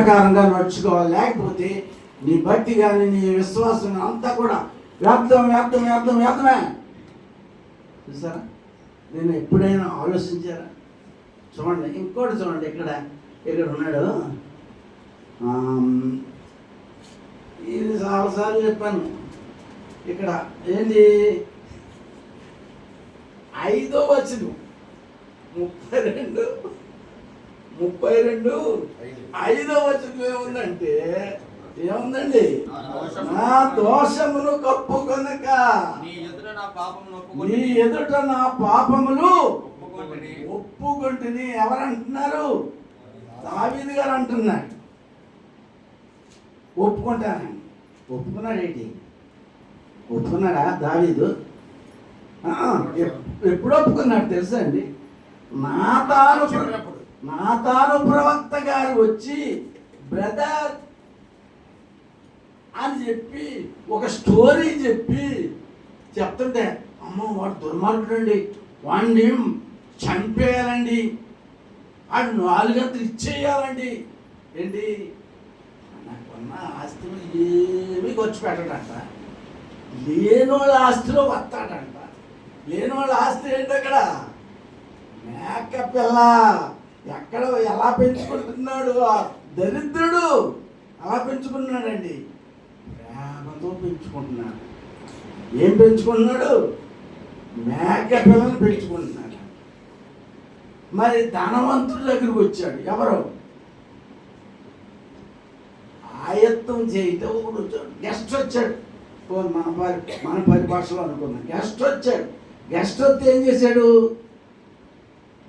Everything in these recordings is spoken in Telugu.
ప్రకారంగా నడుచుకోవాలి. లేకపోతే నీ భక్తి కానీ నీ విశ్వాసం అంతా కూడా వ్యర్థమే. చూసారా? నేను ఎప్పుడైనా ఆలోచించారా? చూడండి, ఇంకోటి చూడండి, ఇక్కడ ఉన్నాడు. ఇది చాలాసార్లు చెప్పాను. ఇక్కడ ఏంటి 5వ వచనం 32 5వ వచనం ఏముందండి? నా దోషములు కప్పుకొనక నీ ఎదుట నా పాపములు ఒప్పుకొంటిని. ఎవరంటున్నారు? దావీదు గారు అంటున్నాడు. ఒప్పుకుంటానండి. ఒప్పుకున్నాడేంటి? ఒప్పుకున్నాడా దావీదు? ఎప్పుడు ఒప్పుకున్నాడు తెలుసా అండి? నాతాను ప్రవక్త గారు వచ్చి బ్రదర్ అని చెప్పి ఒక స్టోరీ చెప్తుంటే, అమ్మో వాడు దుర్మార్గుడండి, వాడిని చంపేయాలండి, వాడు 4 గంటలు ఇచ్చేయాలండి. ఏంటి? నాకున్న ఆస్తులు ఏమీ ఖర్చు పెట్టడంట, లేనోళ్ళ ఆస్తిలో వస్తాడంట. లేనోళ్ళ ఆస్తి ఏంటి? అక్కడ మేకపిల్ల. ఎక్కడ ఎలా పెంచుకుంటున్నాడు దరిద్రుడు? అలా పెంచుకున్నాడండి. ప్రేమతో పెంచుకుంటున్నాడు. ఏం పెంచుకుంటున్నాడు? మేకపిల్లని పెంచుకుంటున్నాడు. మరి ధనవంతుడి దగ్గరికి వచ్చాడు. ఎవరు? ఆయత్తం చేయటం ఒకడు వచ్చాడు. గెస్ట్ వచ్చాడు. మన పరిభాషలో అనుకున్నాం. గెస్ట్ వచ్చాడు. గెస్ట్ వస్తే ఏం చేశాడు?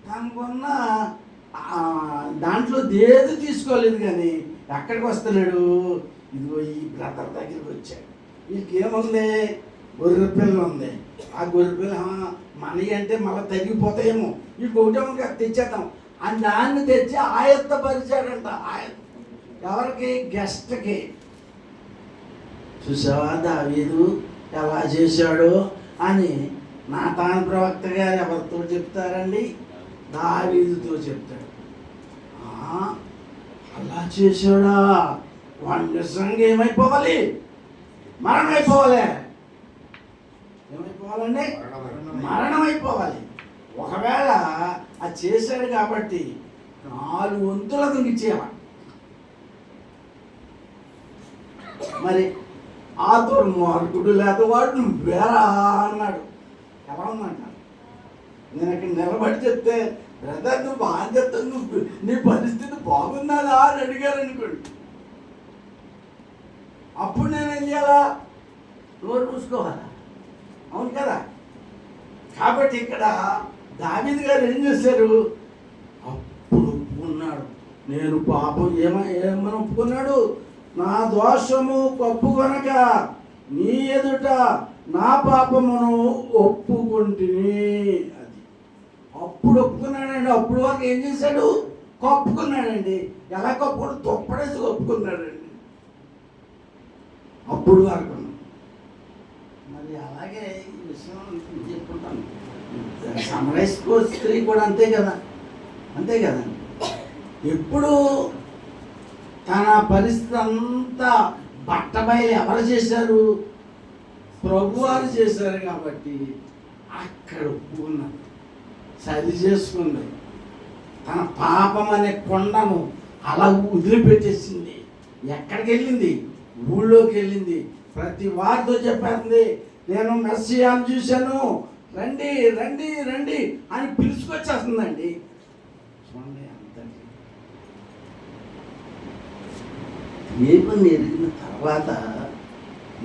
తనకున్న దాంట్లో ఏది తీసుకోలేదు, కానీ ఎక్కడికి వస్తున్నాడు? ఇదిగో ఈ బ్రదర్ దగ్గరికి వచ్చాడు. వీళ్ళకి ఏముంది? గొర్రె పిల్ల ఉంది. ఆ గొర్రె పిల్ల మనవి అంటే మళ్ళీ తగ్గిపోతాయేమో, ఈ ఒకటేమో తెచ్చేద్దాం అని దాన్ని తెచ్చి ఆయత్తపరిచాడంట. ఎవరికి? గెస్ట్కి. చూసావా దావీదు ఎలా చేశాడు అని నాతాను ప్రవక్త గారు ఎవరితో చెప్తారండి? దావీదుతో చెప్తాడు. అలా చేశాడా? వాడు నిజంగా ఏమైపోవాలి? మరణమైపోవాలి. ఏమైపోవాలండి? మరణమైపోవాలి. ఒకవేళ అది చేశాడు కాబట్టి 4 వంతులకు ఇచ్చేవా? మరి ఆ దుర్మార్గుడు లేదా వాడు నువ్వేరా అన్నాడు. ఎలా ఉందంట? నేను అక్కడ నిలబడి చెప్తే, బ్రదర్ నువ్వు బాగా చెప్తావు, నువ్వు నీ పరిస్థితి బాగున్నదా అని అడిగారు అనుకోండి. అప్పుడు నేనేం చేయాలా? నోరు మూసుకోవాలా? అవును కదా? కాబట్టి ఇక్కడ దావీదు గారు ఏం చేశారు? అప్పుడు ఒప్పుకున్నాడు. నేను పాపం ఏమని ఒప్పుకున్నాడు? నా దోషము కప్పుకొనక నీ ఎదుట నా పాపమును ఒప్పుకుంటుని. అది అప్పుడు ఒప్పుకున్నాడండి. అప్పుడు వరకు ఏం చేశాడు? కప్పుకున్నాడండి. ఎలా కప్పుకున్నాడు? తొప్పడేసి కప్పుకున్నాడండి. అప్పుడు వరకు. మరి అలాగే ఈ విషయం చెప్పుకుంటాను. సమరైజ్ స్త్రీ కూడా అంతే కదండి. ఎప్పుడు తన పరిస్థితి అంతా బట్టబయలు ఎవరు చేశారు? ప్రభువారు చేశారు. కాబట్టి అక్కడ ఒప్పుకున్నది, సరి చేసుకుంది. తన పాపం అనే కొండను అలా వదిలిపెట్టేసింది. ఎక్కడికి వెళ్ళింది? ఊళ్ళోకి వెళ్ళింది. ప్రతి వారితో చెప్పేస్తుంది, నేను మెస్సియాను చూశాను, రండి రండి రండి అని పిలుచుకొచ్చేస్తుందండి. చూడండి, అంతటి దేవుని ఎరిగిన తర్వాత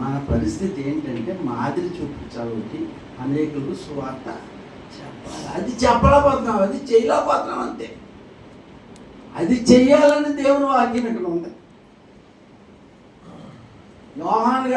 మన పరిస్థితి ఏంటంటే మాదిరి చూపించాలి, అనేకులకు సువార్త చెప్పాలి. అది చెప్పలేకపోతున్నాం, అది చేయలేకపోతున్నాం అంతే. అది చెయ్యాలని దేవుని వాక్యం ఇక్కడ ఉంది. యోహాను